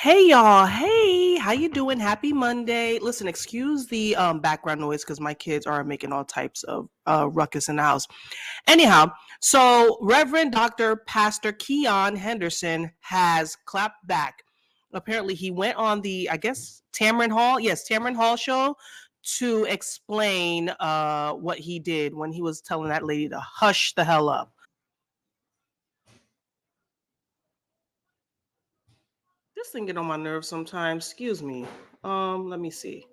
Hey y'all, hey, how you doing? Happy Monday. Listen, excuse the background noise because my kids are making all types of ruckus in the house. Anyhow, so Reverend Dr. Pastor Keon Henderson has clapped back. Apparently, he went on the, I guess, Tamron Hall, yes, Tamron Hall show to explain what he did when he was telling that lady to hush the hell up. This thing get on my nerves sometimes. Excuse me. Let me see.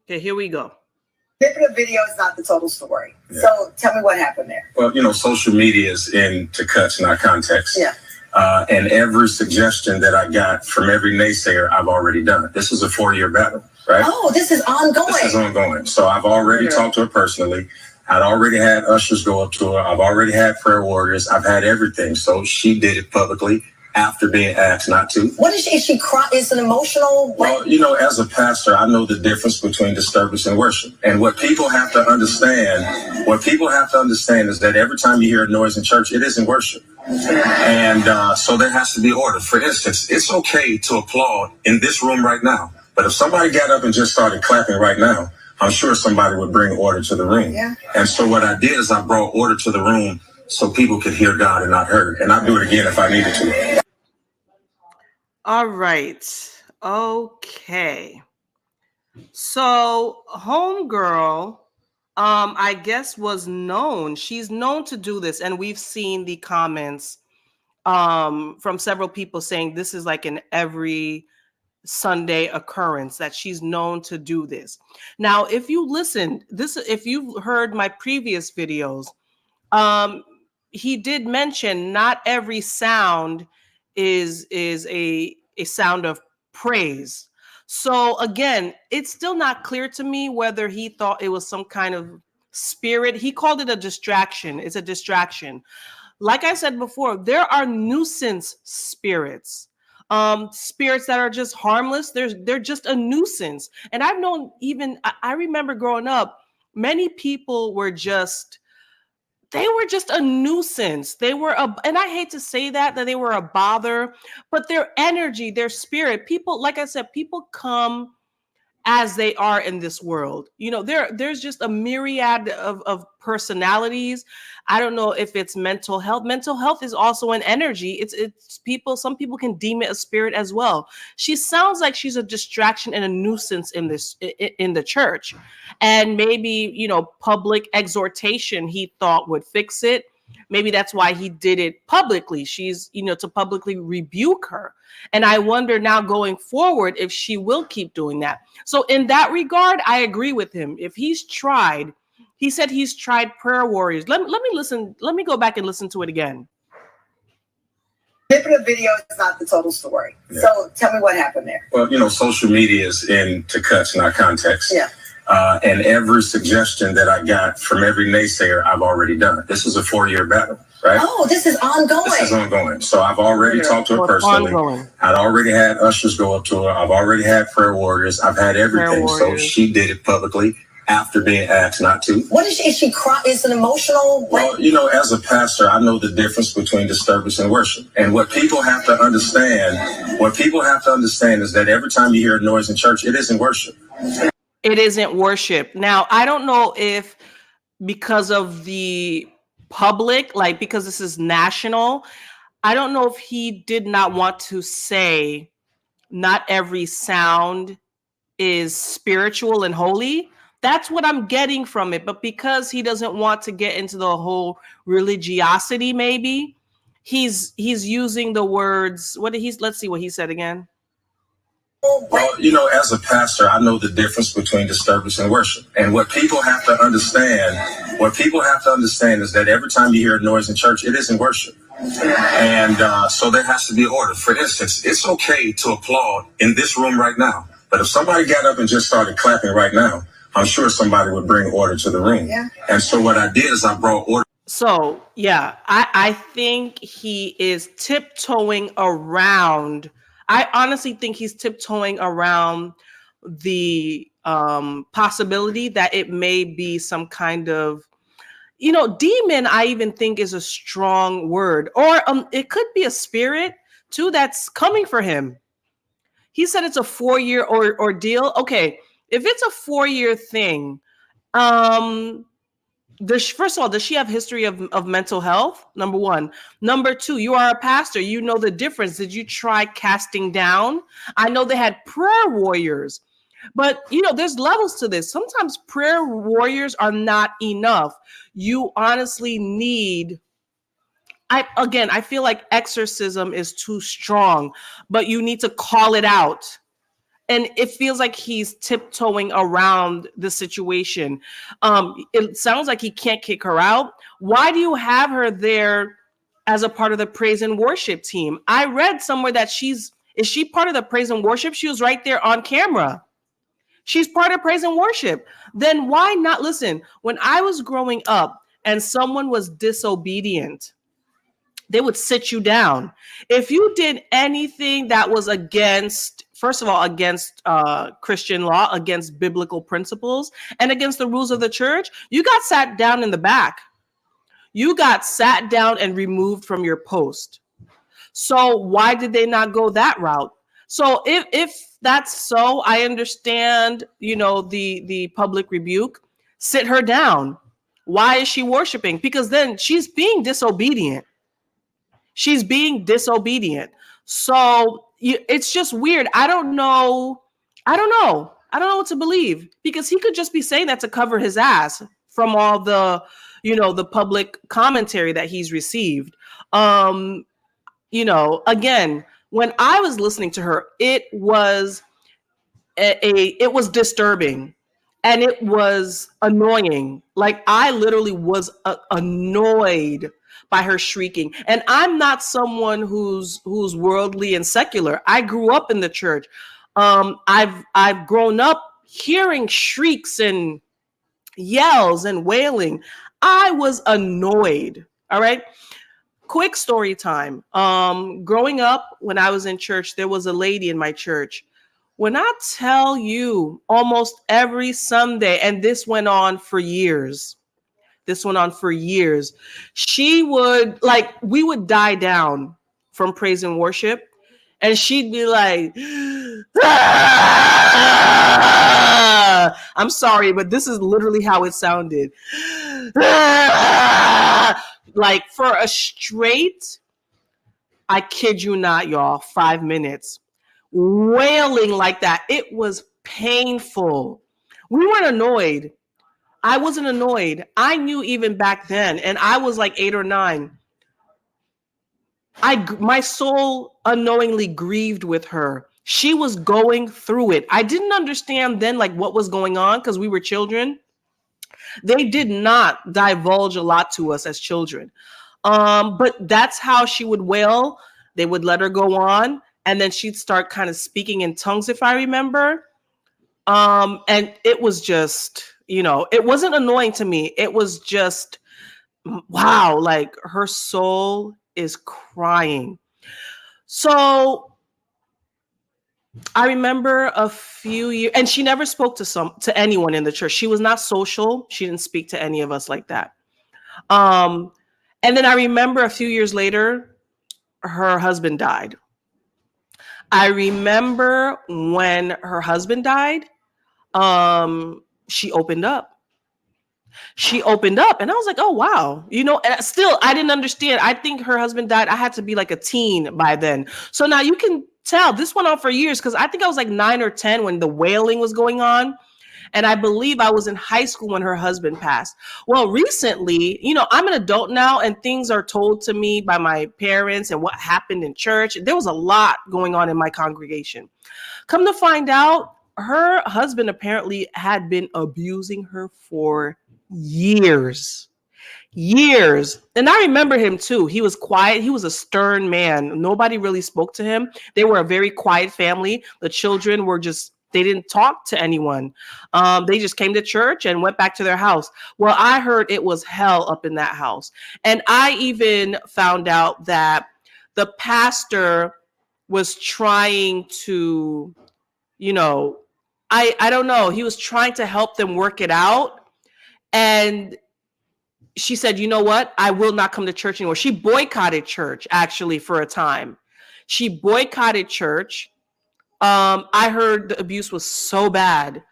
Okay, here we go. Snippet of video is not the total story. Yeah. So tell me what happened there. Well, social media is into cuts, not context. Yeah. And every suggestion that I got from every naysayer, I've already done. This is a 4-year battle, right? Oh, this is ongoing. This is ongoing. So I've already talked to her personally. I'd already had ushers go up to her. I've already had prayer warriors. I've had everything. So she did it publicly after being asked not to. What is she cry? Is an emotional? Well, as a pastor, I know the difference between disturbance and worship. And what people have to understand is that every time you hear a noise in church, it isn't worship. And so there has to be order. For instance, it's okay to applaud in this room right now. But if somebody got up and just started clapping right now, I'm sure somebody would bring order to the room. Yeah. And so what I did is I brought order to the room so people could hear God and not hurt. And I'll do it again if I needed to. All right. Okay. So homegirl, I guess was known. She's known to do this, and we've seen the comments from several people saying this is like an every Sunday occurrence that she's known to do this. Now, if you listened, if you've heard my previous videos, he did mention not every sound is a sound of praise. So again, it's still not clear to me whether he thought it was some kind of spirit. He called it a distraction. It's a distraction. Like I said before, there are nuisance spirits. Spirits that are just harmless. They're just a nuisance. And I've known I remember growing up, many people were just a nuisance. And I hate to say that they were a bother, but their energy, their spirit, people, like I said, people come as they are in this world. There's just a myriad of personalities. I don't know if it's mental health. Mental health is also an energy. It's people, some people can deem it a spirit as well. She sounds like she's a distraction and a nuisance in the church. And maybe, public exhortation he thought would fix it. Maybe that's why he did it publicly. She's, to publicly rebuke her. And I wonder now going forward if she will keep doing that. So in that regard, I agree with him. If he said he's tried prayer warriors. Let me listen. Let me go back and listen to it again. Snippet of video is not the total story. Yeah. So tell me what happened there. Well, social media is into cuts, not context. Yeah. And every suggestion that I got from every naysayer, I've already done. This is a 4-year battle, right? Oh, this is ongoing. This is ongoing. So I've already talked to her personally. Ongoing. I'd already had ushers go up to her. I've already had prayer warriors. I've had everything. So she did it publicly after being asked not to. What is she cry? Is an emotional? Well, as a pastor, I know the difference between disturbance and worship. And what people have to understand is that every time you hear a noise in church, it isn't worship. It isn't worship. Now, I don't know if because of the public, like because this is national, I don't know if he did not want to say not every sound is spiritual and holy. That's what I'm getting from it. But because he doesn't want to get into the whole religiosity, maybe he's using the words. Let's see what he said again. Well, as a pastor, I know the difference between disturbance and worship. And what people have to understand is that every time you hear a noise in church, it isn't worship. And so there has to be order. For instance, it's okay to applaud in this room right now. But if somebody got up and just started clapping right now, I'm sure somebody would bring order to the room. Yeah. And so what I did is I brought order. So, yeah, I think he is tiptoeing around. I honestly think he's tiptoeing around the possibility that it may be some kind of, demon. I even think is a strong word, or it could be a spirit too that's coming for him. He said it's a 4-year ordeal. Okay, if it's a 4-year thing, um, first of all, does she have history of mental health? Number one. Number two, you are a pastor. You know the difference. Did you try casting down? I know they had prayer warriors, but there's levels to this. Sometimes prayer warriors are not enough. You honestly need, I feel like exorcism is too strong, but you need to call it out. And it feels like he's tiptoeing around the situation. It sounds like he can't kick her out. Why do you have her there as a part of the praise and worship team? I read somewhere that is she part of the praise and worship? She was right there on camera. She's part of praise and worship. Then why not? Listen, when I was growing up and someone was disobedient, they would sit you down. If you did anything that was against, first of all, against Christian law, against biblical principles, and against the rules of the church, you got sat down in the back. You got sat down and removed from your post. So why did they not go that route? So if that's so, I understand, the public rebuke. Sit her down. Why is she worshiping? Because then she's being disobedient. She's being disobedient. So it's just weird. I don't know what to believe, because he could just be saying that to cover his ass from all the, the public commentary that he's received. Again, when I was listening to her, it was it was disturbing. And it was annoying. Like, I literally was annoyed by her shrieking. And I'm not someone who's worldly and secular. I grew up in the church. I've grown up hearing shrieks and yells and wailing. I was annoyed. All right. Quick story time. Growing up, when I was in church, there was a lady in my church. When I tell you, almost every Sunday, and this went on for years. She would, we would die down from praise and worship, and she'd be like, "Ah!" I'm sorry, but this is literally how it sounded. "Ah!" Like, for a straight, I kid you not, y'all, 5 minutes. Wailing like that. It was painful. We weren't annoyed. I wasn't annoyed. I knew even back then, and I was like 8 or 9. My soul unknowingly grieved with her. She was going through it. I didn't understand then what was going on, because we were children. They did not divulge a lot to us as children. But that's how she would wail. They would let her go on, and then she'd start kind of speaking in tongues, if I remember. And it was just, it wasn't annoying to me. It was just, wow, like, her soul is crying. So I remember a few years, and she never spoke to anyone in the church. She was not social. She didn't speak to any of us like that. And then I remember a few years later, her husband died. I remember when her husband died, she opened up. And I was like, oh, wow. And still, I didn't understand. I think her husband died. I had to be like a teen by then. So now you can tell this went on for years, because I think I was like 9 or 10 when the wailing was going on. And I believe I was in high school when her husband passed. Well, recently, I'm an adult now, and things are told to me by my parents and what happened in church. There was a lot going on in my congregation. Come to find out, her husband apparently had been abusing her for years. And I remember him too. He was quiet. He was a stern man. Nobody really spoke to him. They were a very quiet family. The children were they didn't talk to anyone. They just came to church and went back to their house. Well, I heard it was hell up in that house. And I even found out that the pastor was trying to, I don't know. He was trying to help them work it out. And she said, you know what? I will not come to church anymore. She boycotted church, actually, for a time. She boycotted church. I heard the abuse was so bad.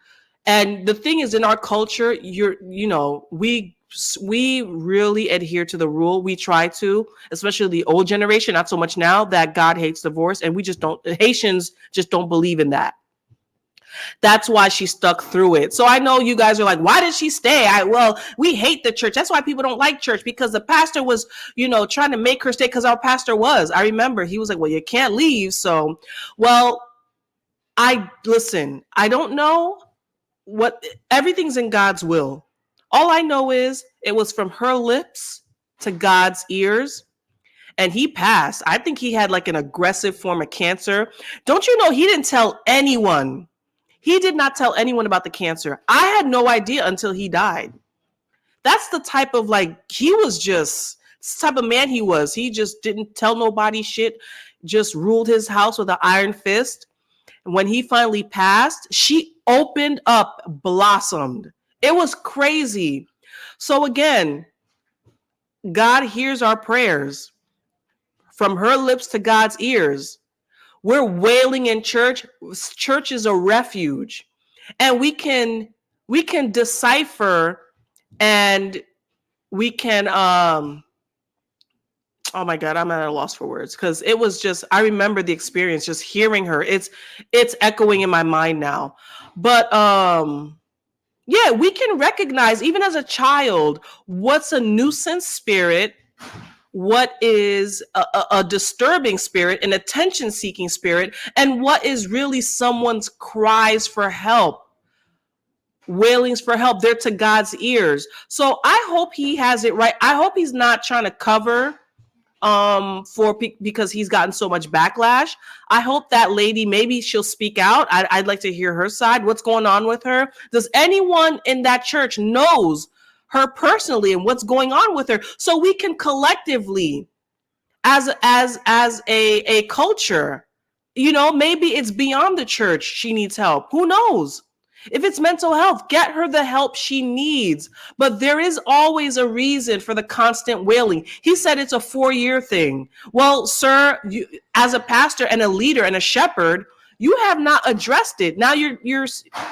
And the thing is, in our culture, we really adhere to the rule. We try to, especially the old generation, not so much now, that God hates divorce, and we just don't. Haitians just don't believe in that. That's why she stuck through it. So I know you guys are like, why did she stay? Well, we hate the church. That's why people don't like church, because the pastor was, trying to make her stay, because our pastor was. I remember he was like, well, you can't leave. So, well, I don't know what, everything's in God's will. All I know is it was from her lips to God's ears, and he passed. I think he had like an aggressive form of cancer. Don't you know he didn't tell anyone? He did not tell anyone about the cancer. I had no idea until he died. That's the type of he was just this type of man he was. He just didn't tell nobody shit, just ruled his house with an iron fist. And when he finally passed, she opened up, blossomed. It was crazy. So again, God hears our prayers from her lips to God's ears. We're wailing in church. Church is a refuge. And we can decipher, and we can oh my God, I'm at a loss for words, because it was just, I remember the experience, just hearing her. It's echoing in my mind now. But yeah, we can recognize, even as a child, what's a nuisance spirit, what is a disturbing spirit, an attention-seeking spirit, and what is really someone's cries for help, wailings for help. They're to God's ears. So I hope he has it right. I hope he's not trying to cover because he's gotten so much backlash. I hope that lady, maybe she'll speak out. I'd like to hear her side. What's going on with her? Does anyone in that church knows her personally and what's going on with her, so we can collectively, as a culture, maybe it's beyond the church, she needs help. Who knows? If it's mental health, get her the help she needs. But there is always a reason for the constant wailing. He said it's a 4-year thing. Well, sir, you, as a pastor and a leader and a shepherd, you have not addressed it. Now you're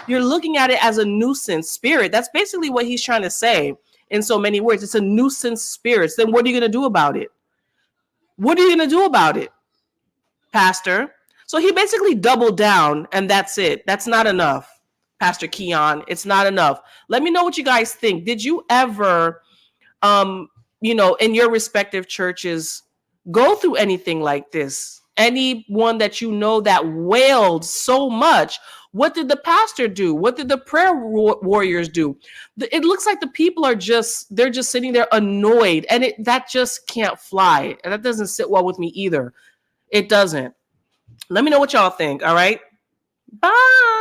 looking at it as a nuisance spirit. That's basically what he's trying to say in so many words. It's a nuisance spirit. Then what are you going to do about it? What are you going to do about it, pastor? So he basically doubled down, and that's it. That's not enough. Pastor Keon, it's not enough. Let me know what you guys think. Did you ever, in your respective churches, go through anything like this? Anyone that you know that wailed so much? What did the pastor do? What did the prayer warriors do? It looks like the people are they're just sitting there annoyed, and that just can't fly. And that doesn't sit well with me either. It doesn't. Let me know what y'all think. All right. Bye.